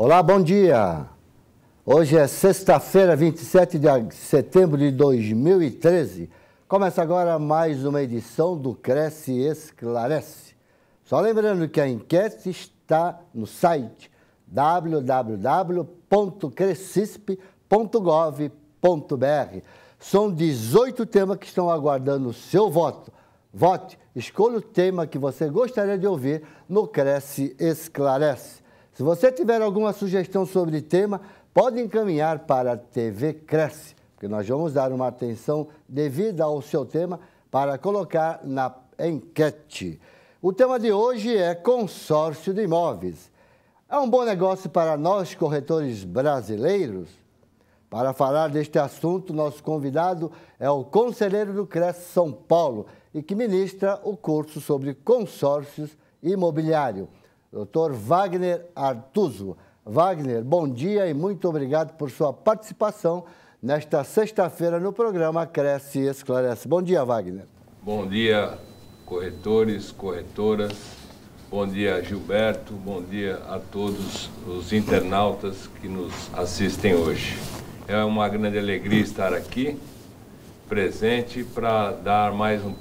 Olá, bom dia. Hoje é sexta-feira, 27 de setembro de 2013. Começa agora mais uma edição do Cresce e Esclarece. Só lembrando que a enquete está no site www.crescisp.gov.br. São 18 temas que estão aguardando o seu voto. Vote, escolha o tema que você gostaria de ouvir no Cresce e Esclarece. Se você tiver alguma sugestão sobre tema, pode encaminhar para a TV Cresce, porque nós vamos dar uma atenção devida ao seu tema para colocar na enquete. O tema de hoje é consórcio de imóveis. É um bom negócio para nós, corretores brasileiros? Para falar deste assunto, nosso convidado é o conselheiro do Cresce São Paulo e que ministra o curso sobre consórcios imobiliários. Dr. Wagner Artuso. Wagner, bom dia e muito obrigado por sua participação nesta sexta-feira no programa Cresce e Esclarece. Bom dia, Wagner. Bom dia, corretores, corretoras. Bom dia, Gilberto. Bom dia a todos os internautas que nos assistem hoje. É uma grande alegria estar aqui, presente, para dar mais um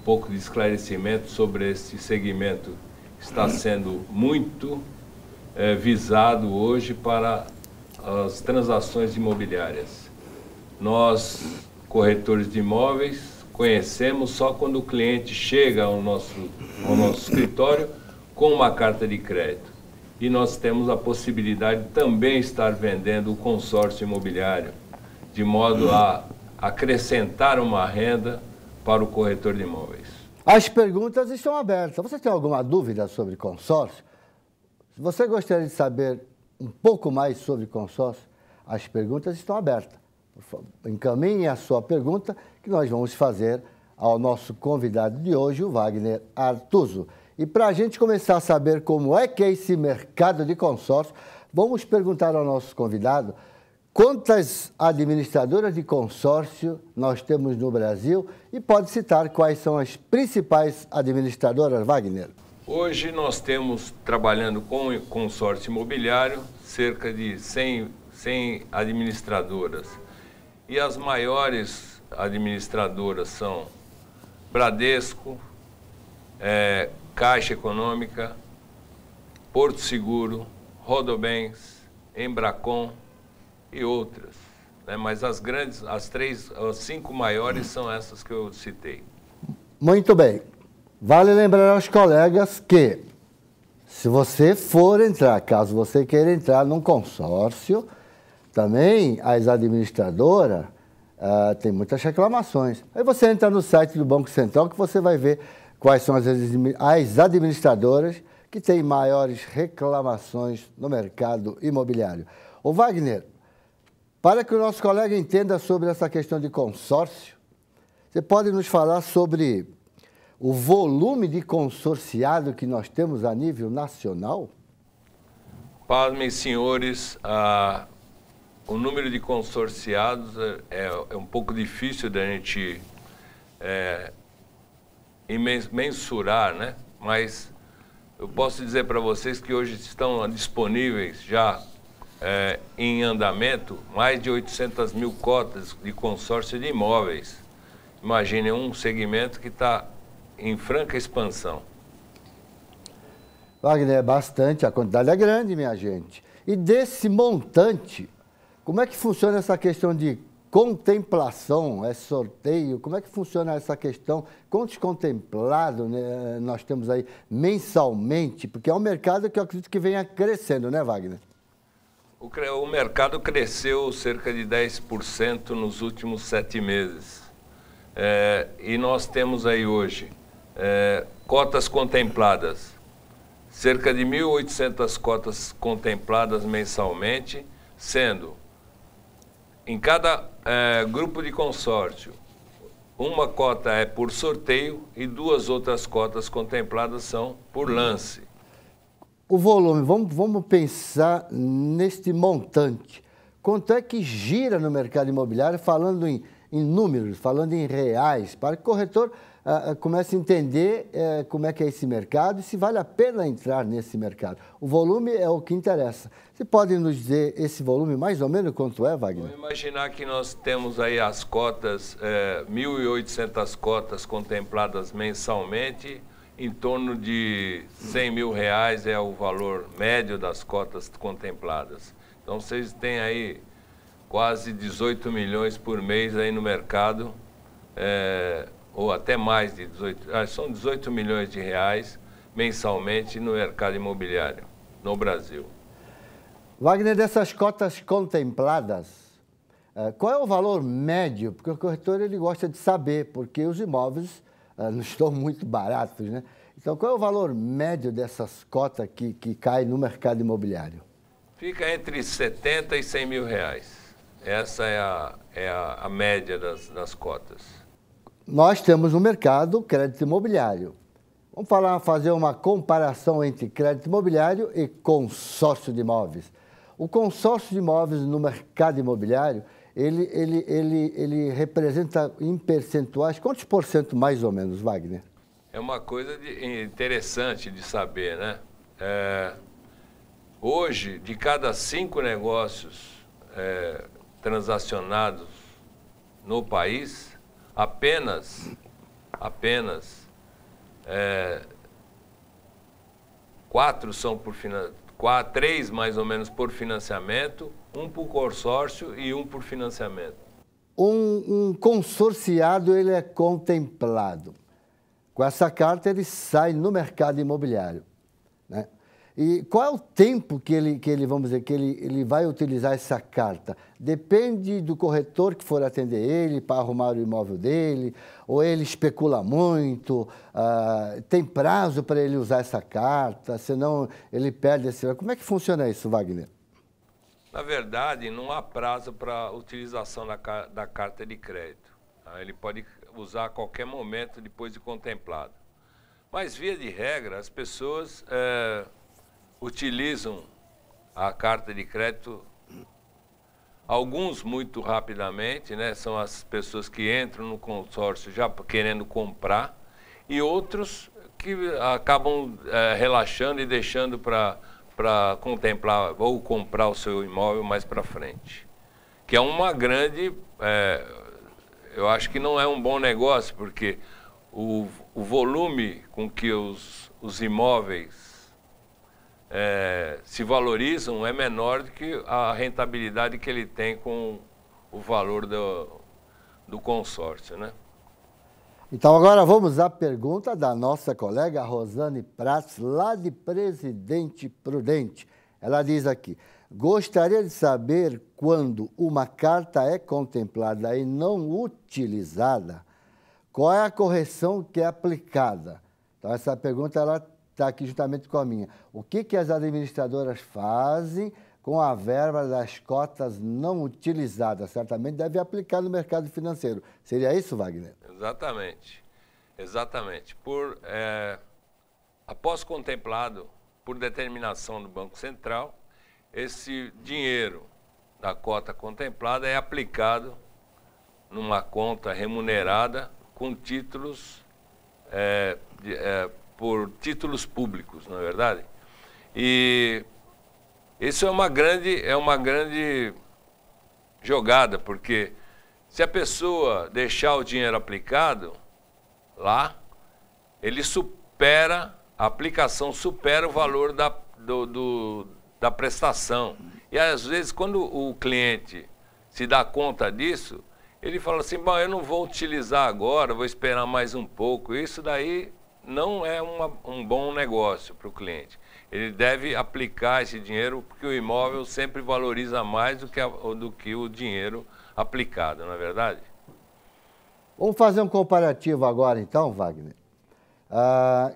pouco de esclarecimento sobre esse segmento está sendo muito visado hoje para as transações imobiliárias. Nós, corretores de imóveis, conhecemos só quando o cliente chega ao nosso escritório com uma carta de crédito. E nós temos a possibilidade de também estar vendendo o consórcio imobiliário, de modo a acrescentar uma renda para o corretor de imóveis. As perguntas estão abertas. Você tem alguma dúvida sobre consórcio? Se você gostaria de saber um pouco mais sobre consórcio, as perguntas estão abertas. Encaminhe a sua pergunta que nós vamos fazer ao nosso convidado de hoje, o Wagner Artuso. E para a gente começar a saber como é que é esse mercado de consórcio, vamos perguntar ao nosso convidado quantas administradoras de consórcio nós temos no Brasil e pode citar quais são as principais administradoras, Wagner? Hoje nós temos, trabalhando com consórcio imobiliário, cerca de 100 administradoras. E as maiores administradoras são Bradesco, Caixa Econômica, Porto Seguro, Rodobens, Embracon e outras, né? Mas as cinco maiores são essas que eu citei. Muito bem. Vale lembrar aos colegas que, se você for entrar, caso você queira entrar num consórcio, também as administradoras têm muitas reclamações. Aí você entra no site do Banco Central que você vai ver quais são as administradoras que têm maiores reclamações no mercado imobiliário. Ô Wagner, para que o nosso colega entenda sobre essa questão de consórcio, você pode nos falar sobre o volume de consorciado que nós temos a nível nacional? Pasmem, senhores, o número de consorciados é um pouco difícil da gente mensurar, né? Mas eu posso dizer para vocês que hoje estão disponíveis já em andamento mais de 800 mil cotas de consórcio de imóveis. Imaginem um segmento que está em franca expansão. Wagner, é bastante, a quantidade é grande, minha gente. E desse montante, como é que funciona essa questão de contemplação, sorteio? Como é que funciona essa questão? Quantos contemplados, né, nós temos aí mensalmente? Porque é um mercado que eu acredito que venha crescendo, né, Wagner? O mercado cresceu cerca de 10% nos últimos 7 meses. E nós temos aí hoje cotas contempladas, cerca de 1.800 cotas contempladas mensalmente, sendo em cada grupo de consórcio, uma cota é por sorteio e 2 outras cotas contempladas são por lance. O volume, vamos pensar neste montante. Quanto é que gira no mercado imobiliário, falando em em números, falando em reais, para que o corretor comece a entender como é que é esse mercado e se vale a pena entrar nesse mercado. O volume é o que interessa. Você pode nos dizer esse volume mais ou menos quanto é, Wagner? Vamos imaginar que nós temos aí as cotas, 1.800 cotas contempladas mensalmente, em torno de R$100 mil é o valor médio das cotas contempladas. Então vocês têm aí quase 18 milhões por mês aí no mercado, ou até mais de 18, são 18 milhões de reais mensalmente no mercado imobiliário no Brasil. Wagner, dessas cotas contempladas, qual é o valor médio? Porque o corretor ele gosta de saber, porque os imóveis não estão muito baratos, né? Então, qual é o valor médio dessas cotas que caem no mercado imobiliário? Fica entre 70 e 100 mil reais. Essa é a média das cotas. Nós temos no mercado crédito imobiliário. Vamos fazer uma comparação entre crédito imobiliário e consórcio de imóveis. O consórcio de imóveis no mercado imobiliário, ele representa em percentuais, quantos por cento mais ou menos, Wagner? É uma coisa interessante de saber, né? Hoje, de cada 5 negócios transacionados no país, apenas 4 são por financiamento, 3 mais ou menos por financiamento, 1 por consórcio e 1 por financiamento. Um consorciado ele é contemplado. Com essa carta ele sai no mercado imobiliário, né? E qual é o tempo que ele vai utilizar essa carta? Depende do corretor que for atender ele para arrumar o imóvel dele, ou ele especula muito, tem prazo para ele usar essa carta, senão ele perde esse... Como é que funciona isso, Wagner? Na verdade, não há prazo para a utilização da carta de crédito. Ele pode usar a qualquer momento depois de contemplado. Mas, via de regra, as pessoas utilizam a carta de crédito, alguns muito rapidamente, né? São as pessoas que entram no consórcio já querendo comprar, e outros que acabam relaxando e deixando para contemplar ou comprar o seu imóvel mais para frente. Que é uma grande... eu acho que não é um bom negócio, porque o volume com que os imóveis se valorizam é menor do que a rentabilidade que ele tem com o valor do consórcio, né? Então, agora vamos à pergunta da nossa colega Rosane Prats, lá de Presidente Prudente. Ela diz aqui: gostaria de saber quando uma carta é contemplada e não utilizada, qual é a correção que é aplicada? Então, essa pergunta ela está aqui juntamente com a minha. O que as administradoras fazem com a verba das cotas não utilizadas? Certamente deve aplicar no mercado financeiro. Seria isso, Wagner? Exatamente. Exatamente. Após contemplado por determinação do Banco Central, esse dinheiro da cota contemplada é aplicado numa conta remunerada com títulos, por títulos públicos, não é verdade? E isso é uma grande jogada, porque se a pessoa deixar o dinheiro aplicado lá, a aplicação supera o valor da prestação. E às vezes, quando o cliente se dá conta disso, ele fala assim: bom, eu não vou utilizar agora, vou esperar mais um pouco. Isso daí não é um bom negócio para o cliente. Ele deve aplicar esse dinheiro, porque o imóvel sempre valoriza mais do que o dinheiro aplicado, não é verdade? Vamos fazer um comparativo agora, então, Wagner.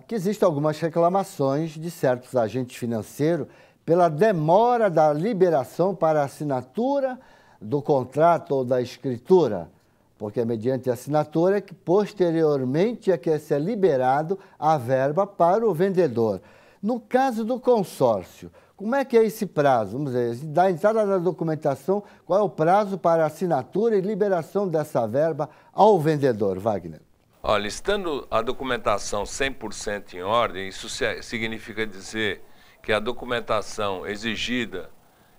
Que existem algumas reclamações de certos agentes financeiros pela demora da liberação para a assinatura do contrato ou da escritura, porque é mediante a assinatura que posteriormente é que é liberado a verba para o vendedor. No caso do consórcio, como é que é esse prazo? Vamos dizer, da entrada da documentação, qual é o prazo para assinatura e liberação dessa verba ao vendedor, Wagner? Olha, estando a documentação 100% em ordem, isso significa dizer que a documentação exigida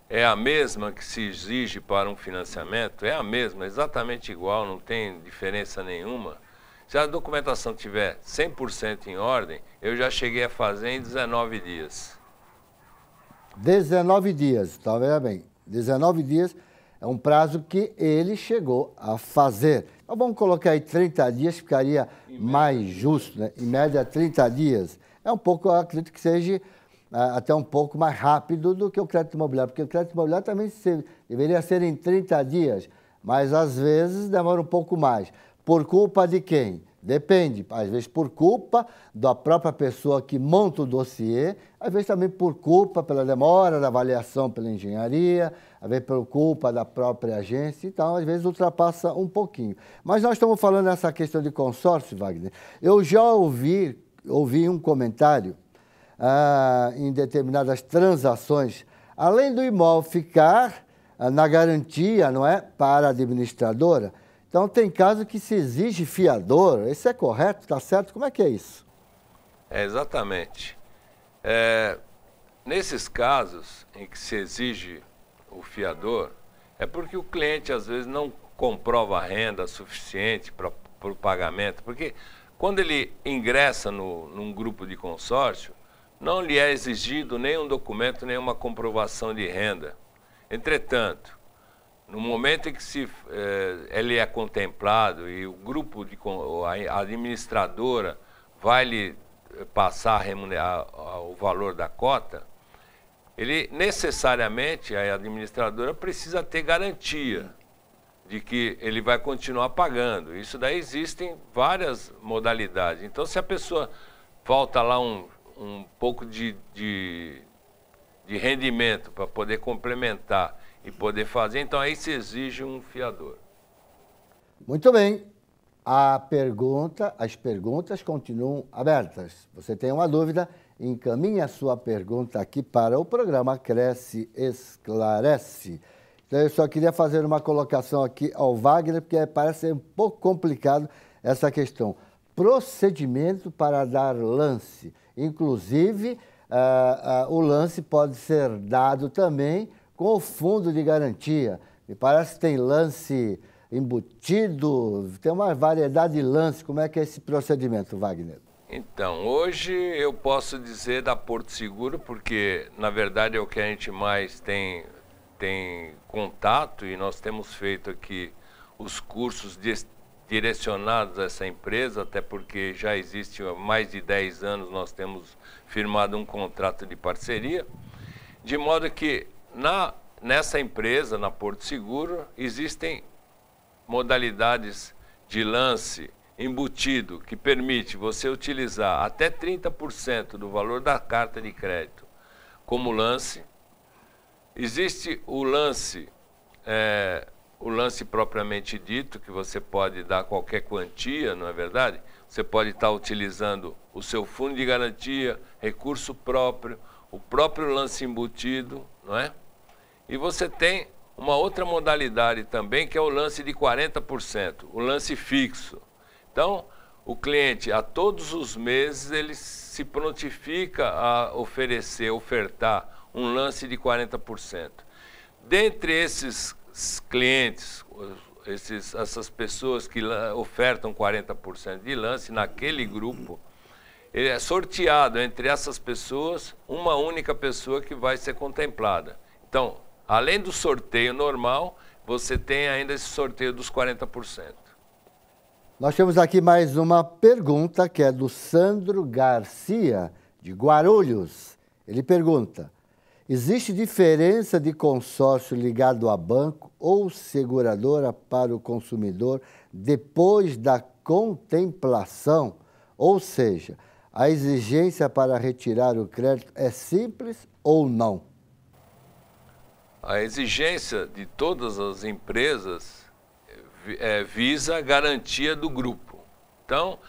é a mesma que se exige para um financiamento, é a mesma, exatamente igual, não tem diferença nenhuma. Se a documentação tiver 100% em ordem, eu já cheguei a fazer em 19 dias. 19 dias, tá vendo bem? 19 dias é um prazo que ele chegou a fazer. Então vamos colocar aí 30 dias, ficaria mais justo, né? Em média 30 dias. É um pouco, eu acredito que seja até um pouco mais rápido do que o crédito imobiliário, porque o crédito imobiliário também deveria ser em 30 dias, mas às vezes demora um pouco mais. Por culpa de quem? Depende, às vezes por culpa da própria pessoa que monta o dossiê, às vezes também por culpa pela demora da avaliação pela engenharia, às vezes por culpa da própria agência, então às vezes ultrapassa um pouquinho. Mas nós estamos falando dessa questão de consórcio, Wagner. Eu já ouvi um comentário em determinadas transações, além do imóvel ficar na garantia, não é, para a administradora. Então, tem caso que se exige fiador. Isso é correto? Está certo? Como é que é isso? Exatamente. Nesses casos em que se exige o fiador, é porque o cliente, às vezes, não comprova a renda suficiente para o pagamento. Porque quando ele ingressa num grupo de consórcio, não lhe é exigido nenhum documento, nenhuma comprovação de renda. Entretanto, no momento em que ele é contemplado e o grupo, a administradora vai lhe passar a remunerar o valor da cota, ele necessariamente, a administradora precisa ter garantia de que ele vai continuar pagando. Isso daí existem várias modalidades. Então, se a pessoa falta lá um pouco de rendimento para poder complementar e poder fazer, então aí se exige um fiador. Muito bem. As perguntas continuam abertas. Você tem uma dúvida, encaminhe a sua pergunta aqui para o programa Cresce Esclarece. Então eu só queria fazer uma colocação aqui ao Wagner, porque parece ser um pouco complicado essa questão. Procedimento para dar lance. Inclusive, o lance pode ser dado também com o fundo de garantia. Me parece que tem lance embutido, tem uma variedade de lances. Como é que é esse procedimento, Wagner? Então, hoje eu posso dizer da Porto Seguro, porque na verdade é o que a gente mais tem contato, e nós temos feito aqui os cursos direcionados a essa empresa, até porque já existe há mais de 10 anos, nós temos firmado um contrato de parceria, de modo que nessa empresa, na Porto Seguro, existem modalidades de lance embutido que permite você utilizar até 30% do valor da carta de crédito como lance. Existe o lance propriamente dito, que você pode dar qualquer quantia, não é verdade? Você pode estar utilizando o seu fundo de garantia, recurso próprio, o próprio lance embutido, não é? E você tem uma outra modalidade também, que é o lance de 40%, o lance fixo. Então, o cliente, a todos os meses, ele se prontifica a ofertar um lance de 40%. Dentre esses clientes, essas pessoas que ofertam 40% de lance, naquele grupo, ele é sorteado entre essas pessoas uma única pessoa que vai ser contemplada. Então, além do sorteio normal, você tem ainda esse sorteio dos 40%. Nós temos aqui mais uma pergunta, que é do Sandro Garcia, de Guarulhos. Ele pergunta: existe diferença de consórcio ligado a banco ou seguradora para o consumidor depois da contemplação? Ou seja, a exigência para retirar o crédito é simples ou não? A exigência de todas as empresas visa a garantia do grupo. Então,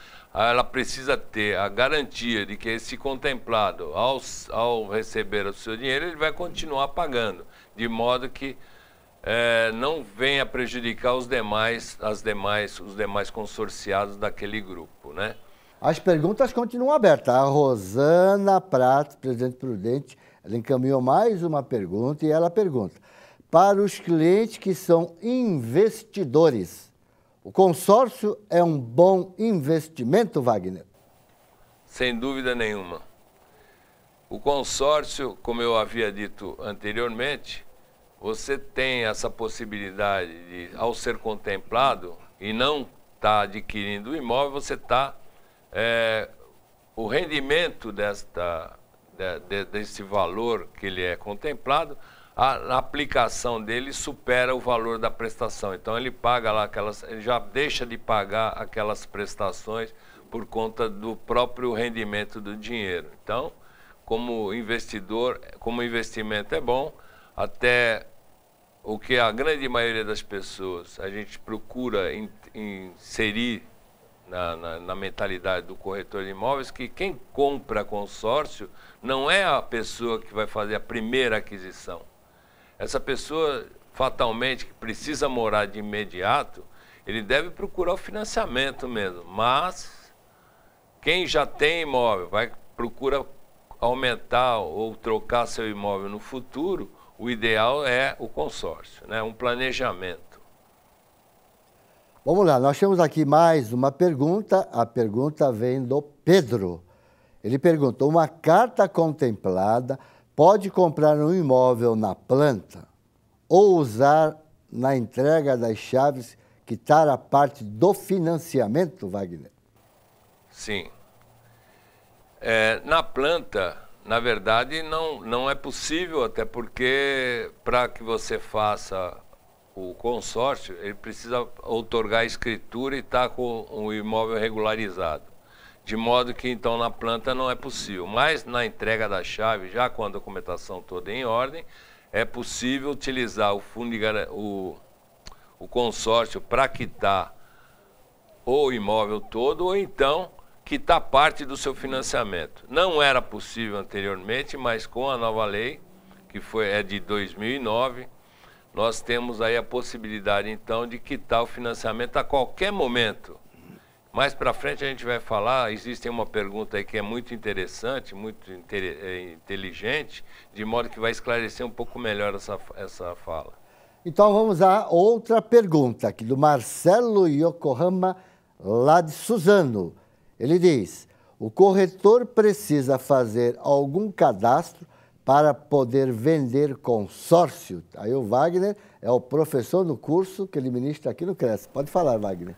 ela precisa ter a garantia de que esse contemplado, ao receber o seu dinheiro, ele vai continuar pagando, de modo que não venha prejudicar os demais consorciados daquele grupo, né? As perguntas continuam abertas. A Rosana Prato, presidente Prudente, ela encaminhou mais uma pergunta e ela pergunta: para os clientes que são investidores, o consórcio é um bom investimento, Wagner? Sem dúvida nenhuma. O consórcio, como eu havia dito anteriormente, você tem essa possibilidade de, ao ser contemplado e não estar adquirindo o imóvel, você está... o rendimento desse valor que ele é contemplado, a aplicação dele supera o valor da prestação. Então ele paga lá ele já deixa de pagar aquelas prestações por conta do próprio rendimento do dinheiro. Então, como investidor, como investimento é bom, até o que a grande maioria das pessoas a gente procura inserir na mentalidade do corretor de imóveis, que quem compra consórcio não é a pessoa que vai fazer a primeira aquisição. Essa pessoa, fatalmente, que precisa morar de imediato, ele deve procurar o financiamento mesmo. Mas quem já tem imóvel, procura aumentar ou trocar seu imóvel no futuro, o ideal é o consórcio, né? Um planejamento. Vamos lá, nós temos aqui mais uma pergunta. A pergunta vem do Pedro. Ele pergunta: uma carta contemplada pode comprar um imóvel na planta ou usar na entrega das chaves, quitar a parte do financiamento, Wagner? Sim. Na planta, na verdade, não é possível, até porque para que você faça o consórcio, ele precisa outorgar a escritura e estar com o imóvel regularizado. De modo que, então, na planta não é possível. Mas na entrega da chave, já com a documentação toda em ordem, é possível utilizar o consórcio para quitar o imóvel todo, ou então quitar parte do seu financiamento. Não era possível anteriormente, mas com a nova lei, que é de 2009, nós temos aí a possibilidade, então, de quitar o financiamento a qualquer momento. Mais para frente a gente vai falar, existe uma pergunta aí que é muito interessante, muito inteligente, de modo que vai esclarecer um pouco melhor essa fala. Então vamos a outra pergunta aqui do Marcelo Yokohama, lá de Suzano. Ele diz: o corretor precisa fazer algum cadastro para poder vender consórcio? Aí o Wagner é o professor do curso que ele ministra aqui no CRES. Pode falar, Wagner.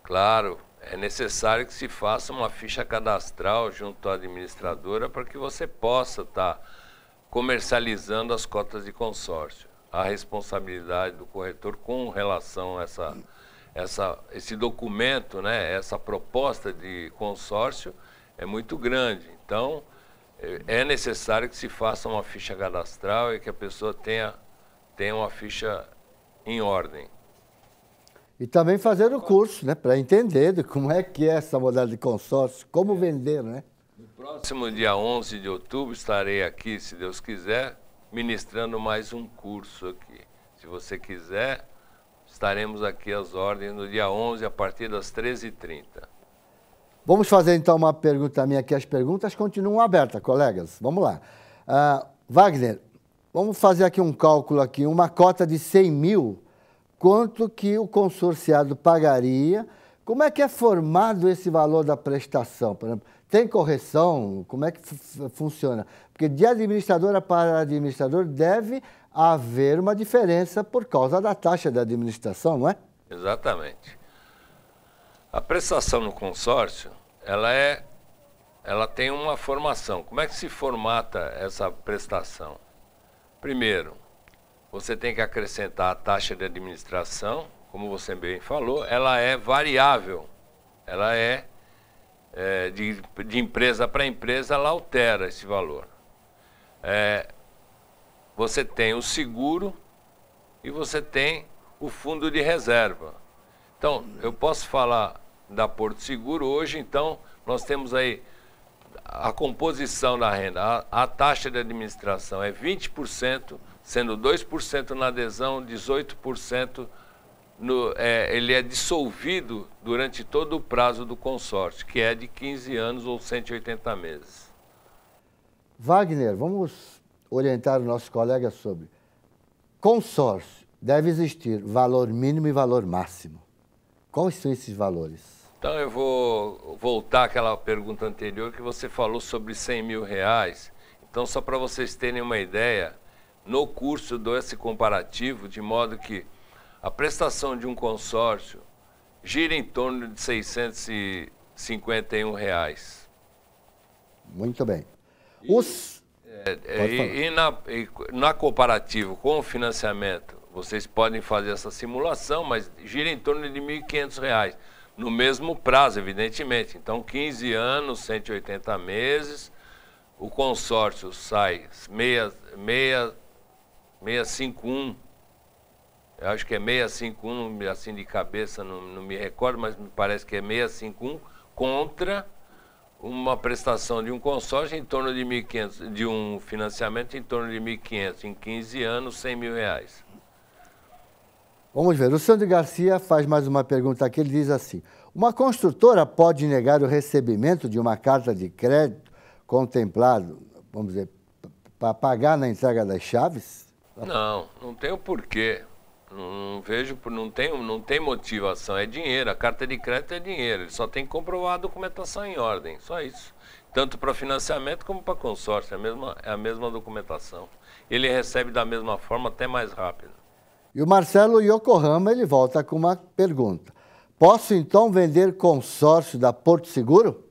Claro, é necessário que se faça uma ficha cadastral junto à administradora para que você possa estar comercializando as cotas de consórcio. A responsabilidade do corretor com relação a esse documento, né, essa proposta de consórcio é muito grande. Então, é necessário que se faça uma ficha cadastral e que a pessoa tenha uma ficha em ordem. E também fazer o curso, né, para entender de como é que é essa modalidade de consórcio, como vender, né? No próximo dia 11 de outubro estarei aqui, se Deus quiser, ministrando mais um curso aqui. Se você quiser, estaremos aqui às ordens no dia 11, a partir das 13h30. Vamos fazer então uma pergunta minha aqui. As perguntas continuam abertas, colegas. Vamos lá. Wagner, vamos fazer aqui um cálculo aqui. Uma cota de 100 mil, quanto que o consorciado pagaria? Como é que é formado esse valor da prestação? Por exemplo, tem correção? Como é que funciona? Porque de administradora para administrador deve haver uma diferença por causa da taxa de administração, não é? Exatamente. A prestação no consórcio, ela tem uma formação. Como é que se formata essa prestação? Primeiro, você tem que acrescentar a taxa de administração, como você bem falou, ela é variável, ela de empresa para empresa, ela altera esse valor. Você tem o seguro e você tem o fundo de reserva. Então, eu posso falar da Porto Seguro. Hoje, então, nós temos aí a composição da renda. A taxa de administração é 20%, sendo 2% na adesão, 18% ele é dissolvido durante todo o prazo do consórcio, que é de 15 anos ou 180 meses. Wagner, vamos orientar o nosso colega sobre consórcio. Deve existir valor mínimo e valor máximo. Quais são esses valores? Então eu vou voltar àquela pergunta anterior que você falou sobre R$100.000. Então, só para vocês terem uma ideia, no curso eu dou esse comparativo, de modo que a prestação de um consórcio gira em torno de R$651. Muito bem. Na comparativo com o financiamento, vocês podem fazer essa simulação, mas gira em torno de R$1.500, no mesmo prazo, evidentemente. Então, 15 anos, 180 meses, o consórcio sai 651. Eu acho que é 651, assim de cabeça, não me recordo, mas me parece que é 651 contra uma prestação de um consórcio em torno de 1.500, de um financiamento em torno de 1.500, em 15 anos, R$100.000. Vamos ver, o Sandro Garcia faz mais uma pergunta aqui, ele diz assim: uma construtora pode negar o recebimento de uma carta de crédito contemplado, vamos dizer, para pagar na entrega das chaves? Não tem o porquê. Não vejo, não tem motivação, é dinheiro, a carta de crédito é dinheiro, ele só tem que comprovar a documentação em ordem, só isso. Tanto para financiamento como para consórcio, é a mesma documentação. Ele recebe da mesma forma, até mais rápido. E o Marcelo Yokohama, ele volta com uma pergunta: posso então vender consórcio da Porto Seguro?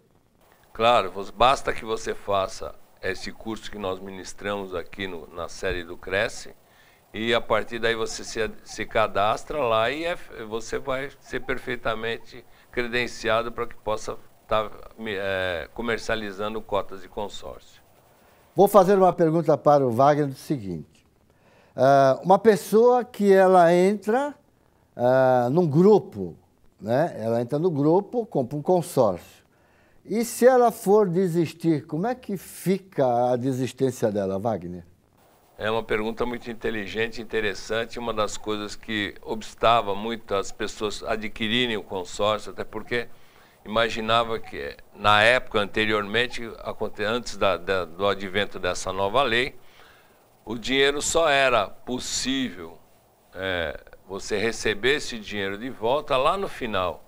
Claro, basta que você faça esse curso que nós ministramos aqui na série do Cresce, e a partir daí você se cadastra lá e você vai ser perfeitamente credenciado para que possa estar comercializando cotas de consórcio. Vou fazer uma pergunta para o Wagner do seguinte: uma pessoa que ela entra num grupo, né? Ela entra no grupo, compra um consórcio. E se ela for desistir, como é que fica a desistência dela, Wagner? É uma pergunta muito inteligente, interessante, uma das coisas que obstava muito as pessoas adquirirem o consórcio, até porque imaginava que, na época, anteriormente, antes do advento dessa nova lei, o dinheiro só era possível você receber esse dinheiro de volta lá no final,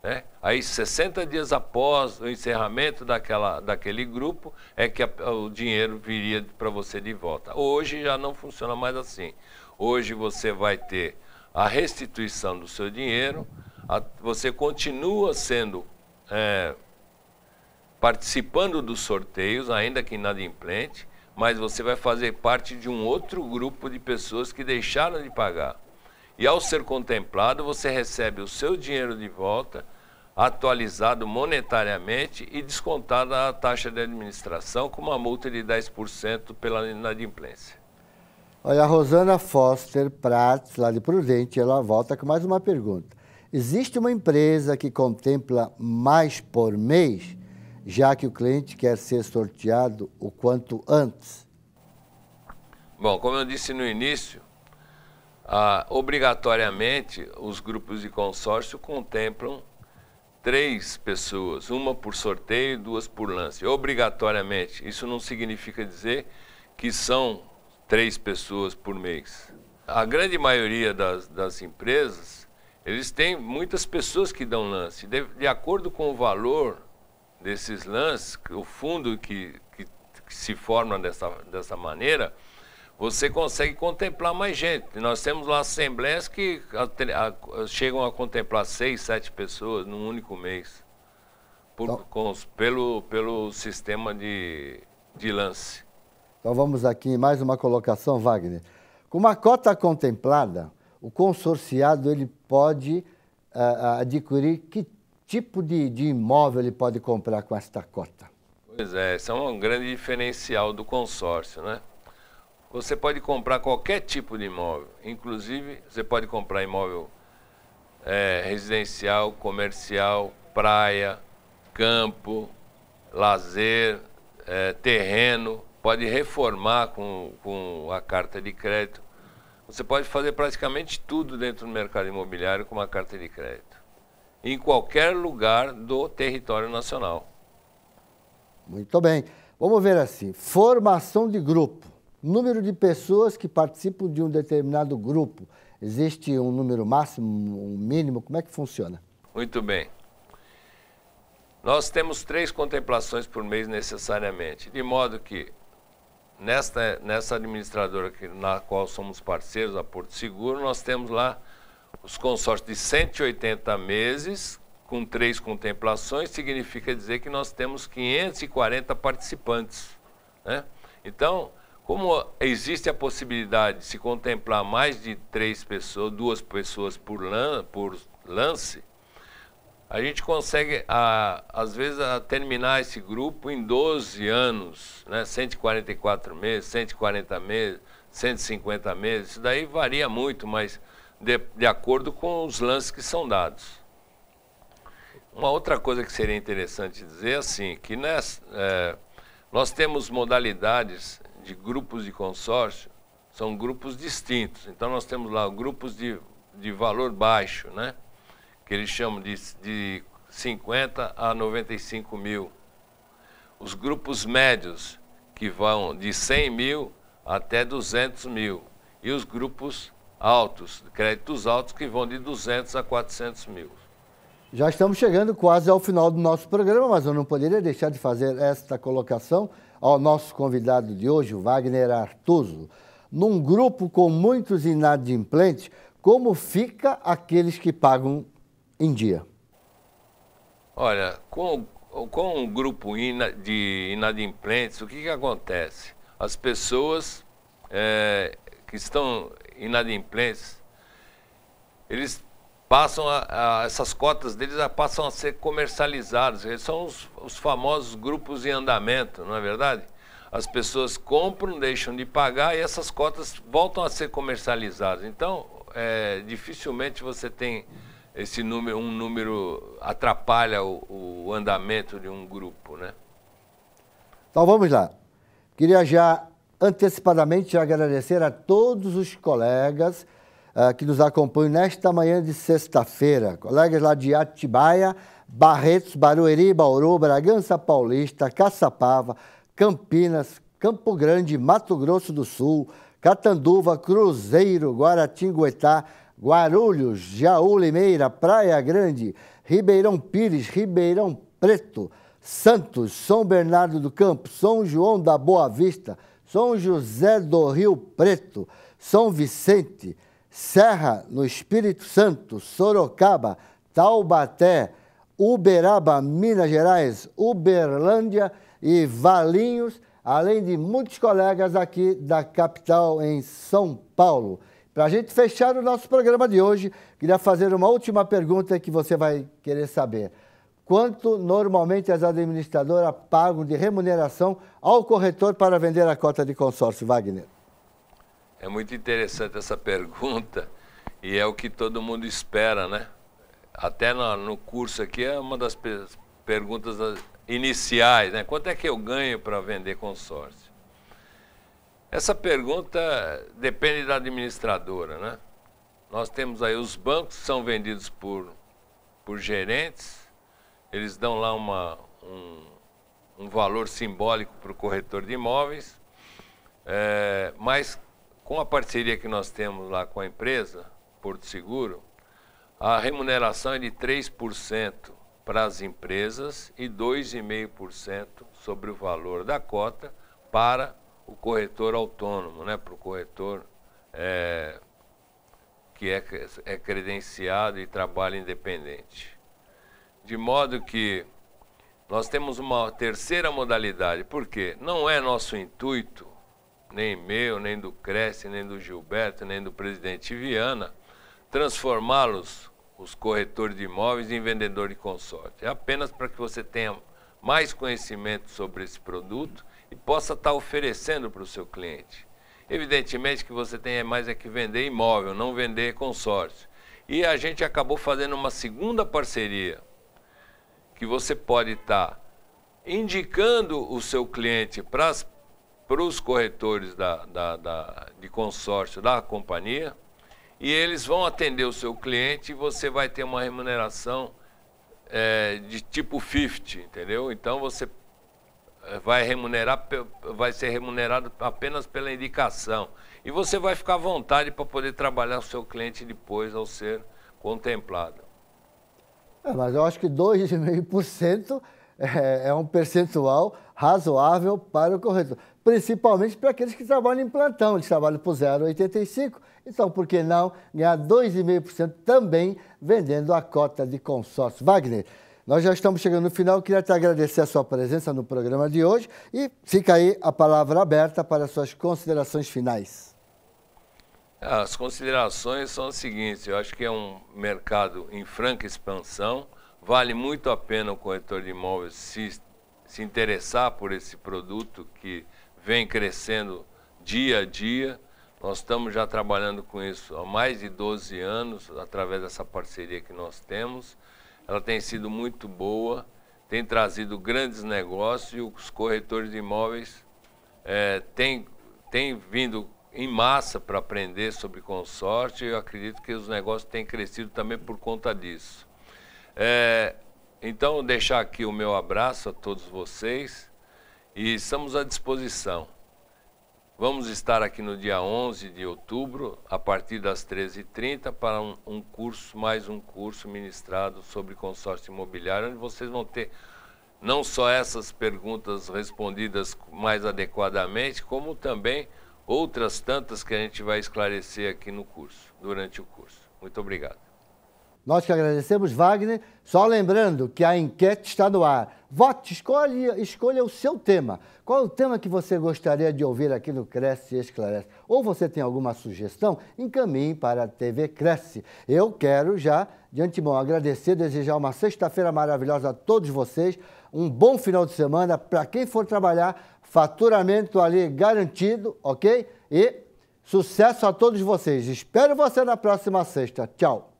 né? Aí, 60 dias após o encerramento daquele grupo, é que o dinheiro viria para você de volta. Hoje já não funciona mais assim. Hoje você vai ter a restituição do seu dinheiro, você continua sendo participando dos sorteios, ainda que inadimplente, mas você vai fazer parte de um outro grupo de pessoas que deixaram de pagar. E ao ser contemplado, você recebe o seu dinheiro de volta, atualizado monetariamente e descontada a taxa de administração com uma multa de 10% pela inadimplência. Olha, a Rosana Foster Prats, lá de Prudente, ela volta com mais uma pergunta. Existe uma empresa que contempla mais por mês, já que o cliente quer ser sorteado o quanto antes? Bom, como eu disse no início, obrigatoriamente os grupos de consórcio contemplam 3 pessoas, uma por sorteio e 2 por lance, obrigatoriamente. Isso não significa dizer que são 3 pessoas por mês. A grande maioria das empresas, eles têm muitas pessoas que dão lance. De acordo com o valor desses lances, o fundo que se forma dessa maneira, você consegue contemplar mais gente. Nós temos lá assembleias que chegam a contemplar 6, 7 pessoas num único mês, pelo sistema de lance. Então vamos aqui em mais uma colocação, Wagner. Com uma cota contemplada, o consorciado ele pode adquirir que tipo de imóvel ele pode comprar com esta cota? Pois é, esse é um grande diferencial do consórcio, né? Você pode comprar qualquer tipo de imóvel, inclusive você pode comprar imóvel residencial, comercial, praia, campo, lazer, terreno, pode reformar com a carta de crédito. Você pode fazer praticamente tudo dentro do mercado imobiliário com uma carta de crédito, em qualquer lugar do território nacional. Muito bem. Vamos ver assim, formação de grupo, número de pessoas que participam de um determinado grupo. Existe um número máximo, um mínimo? Como é que funciona? Muito bem. Nós temos 3 contemplações por mês necessariamente, de modo que nessa administradora na qual somos parceiros, a Porto Seguro, nós temos lá os consórcios de 180 meses, com 3 contemplações, significa dizer que nós temos 540 participantes, né? Então, como existe a possibilidade de se contemplar mais de 3 pessoas, 2 pessoas por lance, a gente consegue, às vezes, terminar esse grupo em 12 anos, né? 144 meses, 140 meses, 150 meses. Isso daí varia muito, mas de acordo com os lances que são dados. Uma outra coisa que seria interessante dizer é assim, que nós temos modalidades de grupos de consórcio, são grupos distintos. Então, nós temos lá grupos de valor baixo, né? Que eles chamam de 50 a 95 mil. Os grupos médios, que vão de 100 mil até 200 mil. E os grupos altos, créditos altos, que vão de 200 a 400 mil. Já estamos chegando quase ao final do nosso programa, mas eu não poderia deixar de fazer esta colocação ao nosso convidado de hoje, o Wagner Artuso. Num grupo com muitos inadimplentes, como fica aqueles que pagam em dia? Olha, com um grupo de inadimplentes, o que acontece? As pessoas que estão inadimplentes, eles passam essas cotas deles passam a ser comercializadas. Eles são os famosos grupos em andamento, não é verdade? As pessoas compram, deixam de pagar e essas cotas voltam a ser comercializadas. Então, dificilmente você tem um número atrapalha o andamento de um grupo, né? Então vamos lá. Queria já antecipadamente agradecer a todos os colegas que nos acompanham nesta manhã de sexta-feira. Colegas lá de Atibaia, Barretos, Barueri, Bauru, Bragança Paulista, Caçapava, Campinas, Campo Grande, Mato Grosso do Sul, Catanduva, Cruzeiro, Guaratinguetá, Guarulhos, Jaú, Limeira, Praia Grande, Ribeirão Pires, Ribeirão Preto, Santos, São Bernardo do Campo, São João da Boa Vista, São José do Rio Preto, São Vicente, Serra, no Espírito Santo, Sorocaba, Taubaté, Uberaba, Minas Gerais, Uberlândia e Valinhos, além de muitos colegas aqui da capital em São Paulo. Para a gente fechar o nosso programa de hoje, queria fazer uma última pergunta que você vai querer saber. Quanto normalmente as administradoras pagam de remuneração ao corretor para vender a cota de consórcio, Wagner? É muito interessante essa pergunta e é o que todo mundo espera, né? Até no curso aqui é uma das perguntas iniciais, né? Quanto é que eu ganho para vender consórcio? Essa pergunta depende da administradora, né? Nós temos aí os bancos que são vendidos por gerentes, eles dão lá um valor simbólico para o corretor de imóveis, mas com a parceria que nós temos lá com a empresa, Porto Seguro, a remuneração é de 3% para as empresas e 2,5% sobre o valor da cota para o corretor autônomo, né? Para o corretor que é credenciado e trabalha independente. De modo que nós temos uma terceira modalidade, porque não é nosso intuito, nem meu, nem do Cresce, nem do Gilberto, nem do presidente Viana, transformá-los, os corretores de imóveis, em vendedor de consórcio. É apenas para que você tenha mais conhecimento sobre esse produto e possa estar oferecendo para o seu cliente. Evidentemente que você tem mais que vender imóvel, não vender consórcio. E a gente acabou fazendo uma segunda parceria. que você pode estar indicando o seu cliente para os corretores de consórcio da companhia, e eles vão atender o seu cliente e você vai ter uma remuneração de tipo 50, entendeu? Então você vai ser remunerado apenas pela indicação. E você vai ficar à vontade para poder trabalhar o seu cliente depois ao ser contemplado. Mas eu acho que 2,5% é um percentual razoável para o corretor, principalmente para aqueles que trabalham em plantão, eles trabalham por 0,85%, então por que não ganhar 2,5% também vendendo a cota de consórcio? Wagner, nós já estamos chegando no final, queria te agradecer a sua presença no programa de hoje e fica aí a palavra aberta para as suas considerações finais. As considerações são as seguintes: eu acho que é um mercado em franca expansão, vale muito a pena o corretor de imóveis se interessar por esse produto que vem crescendo dia a dia. Nós estamos já trabalhando com isso há mais de 12 anos, através dessa parceria que nós temos. Ela tem sido muito boa, tem trazido grandes negócios e os corretores de imóveis têm vindo em massa para aprender sobre consórcio, e eu acredito que os negócios têm crescido também por conta disso. Então, deixar aqui o meu abraço a todos vocês e estamos à disposição. Vamos estar aqui no dia 11 de outubro, a partir das 13h30, para mais um curso ministrado sobre consórcio imobiliário, onde vocês vão ter não só essas perguntas respondidas mais adequadamente, como também outras tantas que a gente vai esclarecer aqui no curso, durante o curso. Muito obrigado. Nós que agradecemos, Wagner. Só lembrando que a enquete está no ar. Vote, escolha o seu tema. Qual é o tema que você gostaria de ouvir aqui no Cresce e Esclarece? Ou você tem alguma sugestão? Encaminhe para a TV Cresce. Eu quero já, de antemão, agradecer, desejar uma sexta-feira maravilhosa a todos vocês, um bom final de semana para quem for trabalhar, faturamento ali garantido, ok? E sucesso a todos vocês. Espero você na próxima sexta. Tchau.